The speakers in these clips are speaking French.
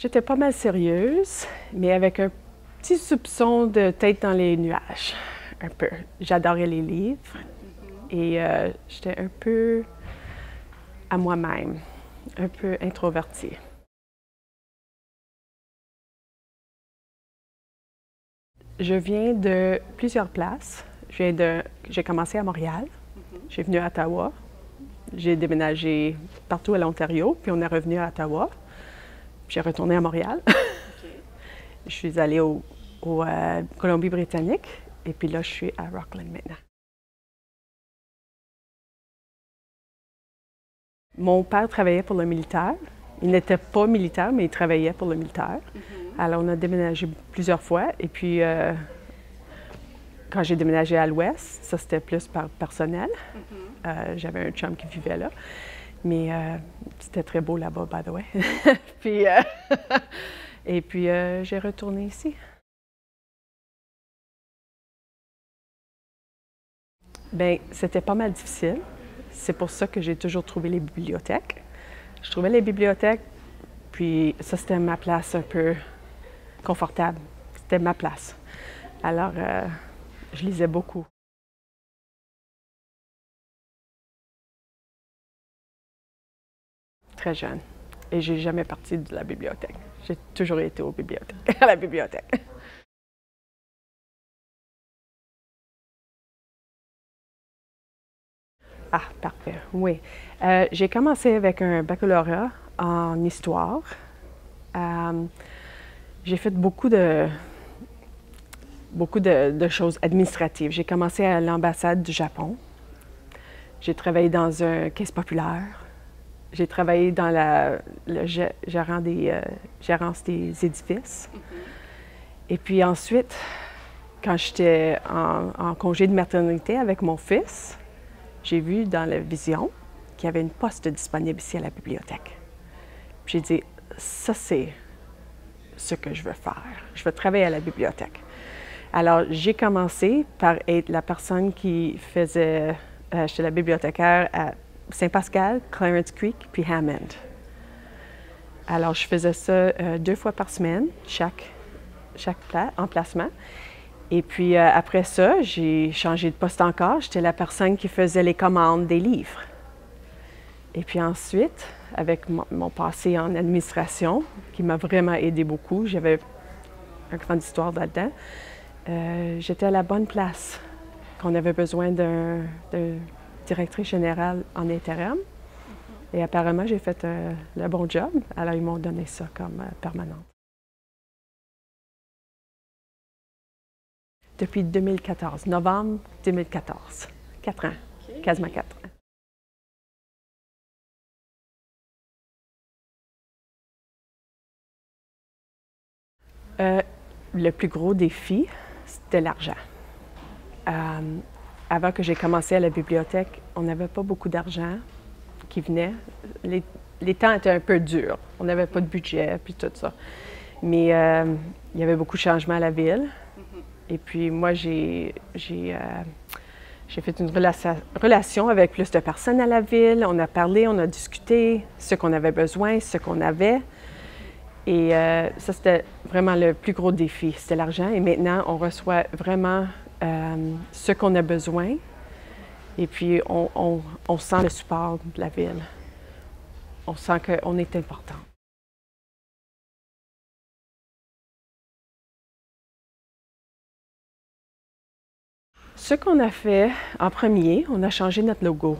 J'étais pas mal sérieuse, mais avec un petit soupçon de tête dans les nuages, un peu. J'adorais les livres et j'étais un peu à moi-même, un peu introvertie. Je viens de plusieurs places. J'ai commencé à Montréal, j'ai venu à Ottawa, j'ai déménagé partout à l'Ontario, puis on est revenu à Ottawa. J'ai retourné à Montréal. Je suis allée au Colombie-Britannique et puis là, je suis à Rockland maintenant. Mon père travaillait pour le militaire. Il n'était pas militaire, mais il travaillait pour le militaire. Alors, on a déménagé plusieurs fois. Et puis, quand j'ai déménagé à l'Ouest, ça, c'était plus par personnel. J'avais un chum qui vivait là. Mais c'était très beau là-bas, by the way. Puis, et puis, j'ai retourné ici. Bien, c'était pas mal difficile. C'est pour ça que j'ai toujours trouvé les bibliothèques. Je trouvais les bibliothèques, puis ça, c'était ma place un peu confortable. C'était ma place. Alors, je lisais beaucoup. Très jeune. Et j'ai jamais parti de la bibliothèque. J'ai toujours été aux bibliothèques, à la bibliothèque. Ah, parfait, oui. J'ai commencé avec un baccalauréat en histoire. J'ai fait beaucoup de choses administratives. J'ai commencé à l'ambassade du Japon. J'ai travaillé dans un caisse populaire. J'ai travaillé dans le gérance des édifices. Et puis ensuite, quand j'étais en congé de maternité avec mon fils, j'ai vu dans la vision qu'il y avait une poste disponible ici à la bibliothèque. J'ai dit, ça c'est ce que je veux faire. Je veux travailler à la bibliothèque. Alors, j'ai commencé par être la personne qui faisait, j'étais la bibliothécaire à Saint-Pascal, Clarence Creek, puis Hammond. Alors, je faisais ça 2 fois par semaine, chaque emplacement. Et puis, après ça, j'ai changé de poste encore. J'étais la personne qui faisait les commandes des livres. Et puis ensuite, avec mon passé en administration, qui m'a vraiment aidé beaucoup, j'avais une grande histoire là-dedans, j'étais à la bonne place. Qu'on avait besoin d'un directrice générale en intérim. Et apparemment, j'ai fait le bon job. Alors, ils m'ont donné ça comme permanente. Depuis 2014, novembre 2014. 4 ans, okay. Quasiment 4 ans. Le plus gros défi, c'était l'argent. Avant que j'ai commencé à la bibliothèque, on n'avait pas beaucoup d'argent qui venait. Les temps étaient un peu durs. On n'avait pas de budget, puis tout ça. Mais il y avait beaucoup de changements à la ville. Et puis moi, j'ai fait une relation avec plus de personnes à la ville. On a parlé, on a discuté, ce qu'on avait besoin, ce qu'on avait. Et ça, c'était vraiment le plus gros défi, c'était l'argent. Et maintenant, on reçoit vraiment ce qu'on a besoin. Et puis, on sent le support de la ville. On sent qu'on est important. Ce qu'on a fait en premier, on a changé notre logo.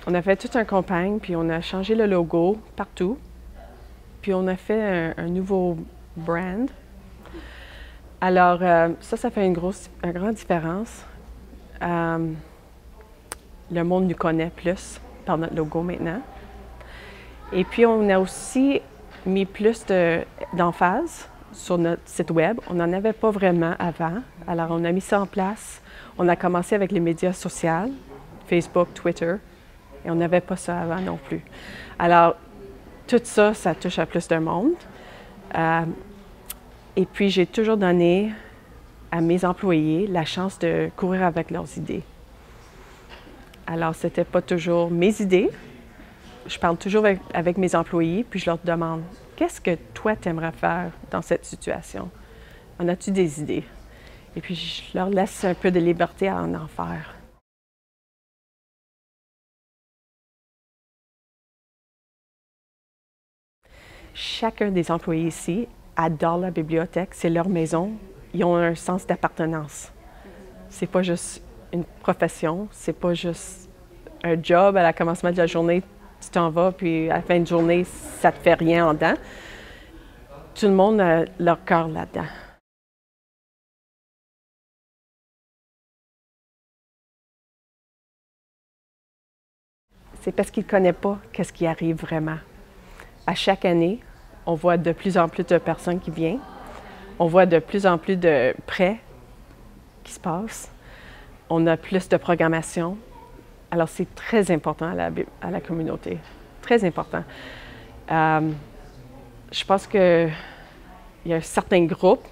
On a fait toute une campagne, puis on a changé le logo partout. Puis on a fait un nouveau brand. Alors, ça fait une grande différence. Le monde nous connaît plus par notre logo maintenant. Et puis, on a aussi mis plus d'emphase sur notre site web. On n'en avait pas vraiment avant. Alors, on a mis ça en place. On a commencé avec les médias sociaux, Facebook, Twitter, et on n'avait pas ça avant non plus. Alors, tout ça, ça touche à plus de monde. Et puis, j'ai toujours donné à mes employés la chance de courir avec leurs idées. Alors, ce n'était pas toujours mes idées. Je parle toujours avec mes employés, puis je leur demande qu'est-ce que toi, tu aimerais faire dans cette situation? En as-tu des idées? Et puis, je leur laisse un peu de liberté à en faire. Chacun des employés ici adore la bibliothèque, c'est leur maison. Ils ont un sens d'appartenance. C'est pas juste une profession, c'est pas juste un job à la commencement de la journée, tu t'en vas, puis à la fin de journée, ça te fait rien en dedans. Tout le monde a leur cœur là-dedans. C'est parce qu'ils ne connaissent pas qu'est-ce qui arrive vraiment. À chaque année, on voit de plus en plus de personnes qui viennent. On voit de plus en plus de prêts qui se passent. On a plus de programmation. Alors, c'est très important à la communauté. Très important. Je pense qu'il y a un certain groupe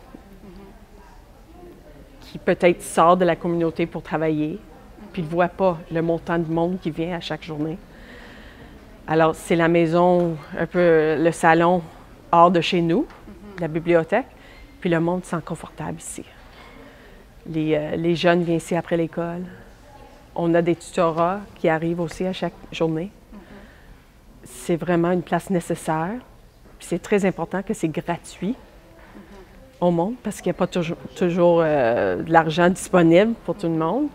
qui peut-être sort de la communauté pour travailler, puis ne voit pas le montant de monde qui vient à chaque journée. Alors, c'est la maison, un peu le salon hors de chez nous, la bibliothèque, puis le monde se sent confortable ici. Les jeunes viennent ici après l'école. On a des tutorats qui arrivent aussi à chaque journée. C'est vraiment une place nécessaire. Puis c'est très important que c'est gratuit au monde parce qu'il n'y a pas toujours de l'argent disponible pour tout le monde.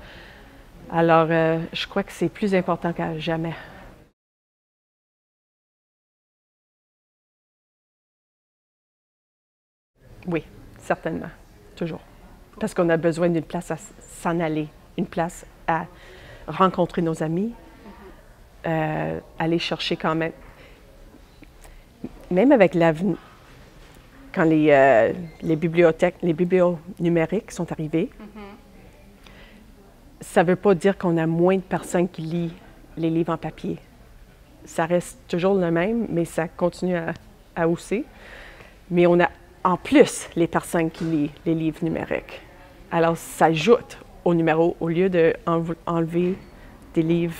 Alors, je crois que c'est plus important qu'à jamais. Oui, certainement. Toujours. Parce qu'on a besoin d'une place à s'en aller, une place à rencontrer nos amis, aller chercher quand même. Même avec l'avenir, quand les bibliothèques, les biblios numériques sont arrivés, ça ne veut pas dire qu'on a moins de personnes qui lisent les livres en papier. Ça reste toujours le même, mais ça continue à hausser. Mais on a en plus les personnes qui lisent les livres numériques. Alors, ça ajoute au numéro, au lieu d'enlever des livres,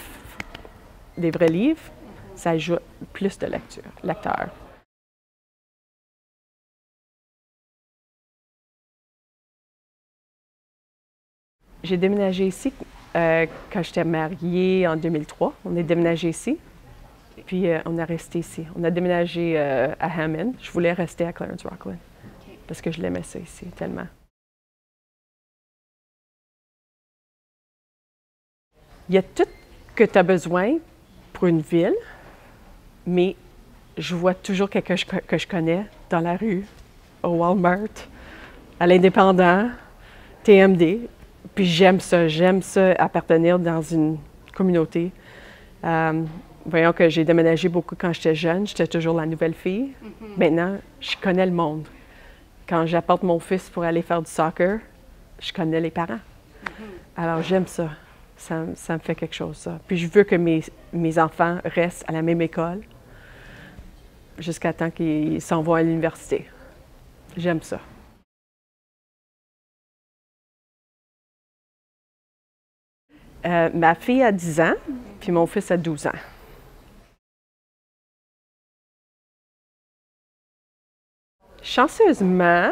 des vrais livres, ça ajoute plus de lecteurs. J'ai déménagé ici quand j'étais mariée en 2003. On est déménagé ici, puis on est resté ici. On a déménagé à Hammond. Je voulais rester à Clarence-Rockland parce que je l'aimais ça ici tellement. Il y a tout que tu as besoin pour une ville, mais je vois toujours quelqu'un que je connais dans la rue, au Walmart, à l'Indépendant, TMD. Puis j'aime ça appartenir dans une communauté. Voyons que j'ai déménagé beaucoup quand j'étais jeune, j'étais toujours la nouvelle fille. Maintenant, je connais le monde. Quand j'apporte mon fils pour aller faire du soccer, je connais les parents. Alors j'aime ça. Ça me fait quelque chose, ça. Puis je veux que mes enfants restent à la même école jusqu'à temps qu'ils s'en vont à l'université. J'aime ça. Ma fille a 10 ans, puis mon fils a 12 ans. Chanceusement,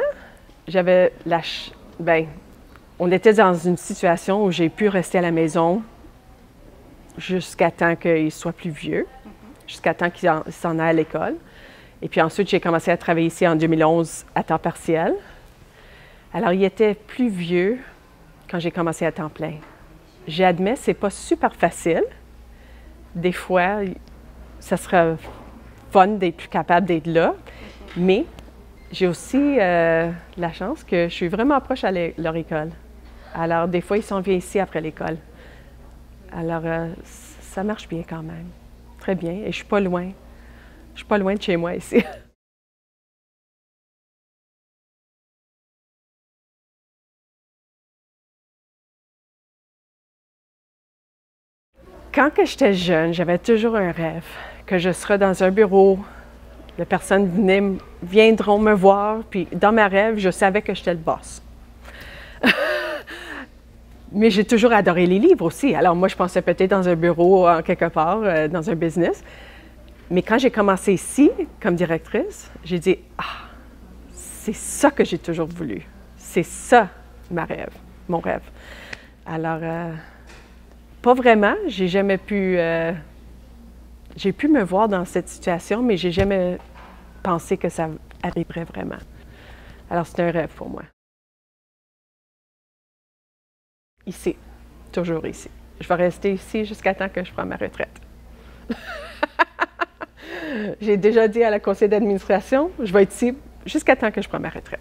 on était dans une situation où j'ai pu rester à la maison jusqu'à temps qu'il soit plus vieux, jusqu'à temps qu'il s'en aille à l'école. Et puis ensuite, j'ai commencé à travailler ici en 2011 à temps partiel. Alors, il était plus vieux quand j'ai commencé à temps plein. J'admets, c'est pas super facile. Des fois, ça serait fun d'être plus capable d'être là, mais j'ai aussi la chance que je suis vraiment proche à leur école. Alors, des fois, ils s'en viennent ici après l'école. Alors, ça marche bien quand même. Très bien. Et je suis pas loin. Je suis pas loin de chez moi ici. Quand j'étais jeune, j'avais toujours un rêve que je serais dans un bureau, les personnes viendront me voir, puis dans ma rêve, je savais que j'étais le boss. Mais j'ai toujours adoré les livres aussi. Alors moi, je pensais peut-être dans un bureau, quelque part, dans un business. Mais quand j'ai commencé ici, comme directrice, j'ai dit « Ah, c'est ça que j'ai toujours voulu. C'est ça, mon rêve. » Alors, pas vraiment. J'ai jamais pu... j'ai pu me voir dans cette situation, mais j'ai jamais pensé que ça arriverait vraiment. Alors, c'est un rêve pour moi. Ici, toujours ici. Je vais rester ici jusqu'à temps que je prenne ma retraite. J'ai déjà dit à la conseil d'administration, je vais être ici jusqu'à temps que je prenne ma retraite.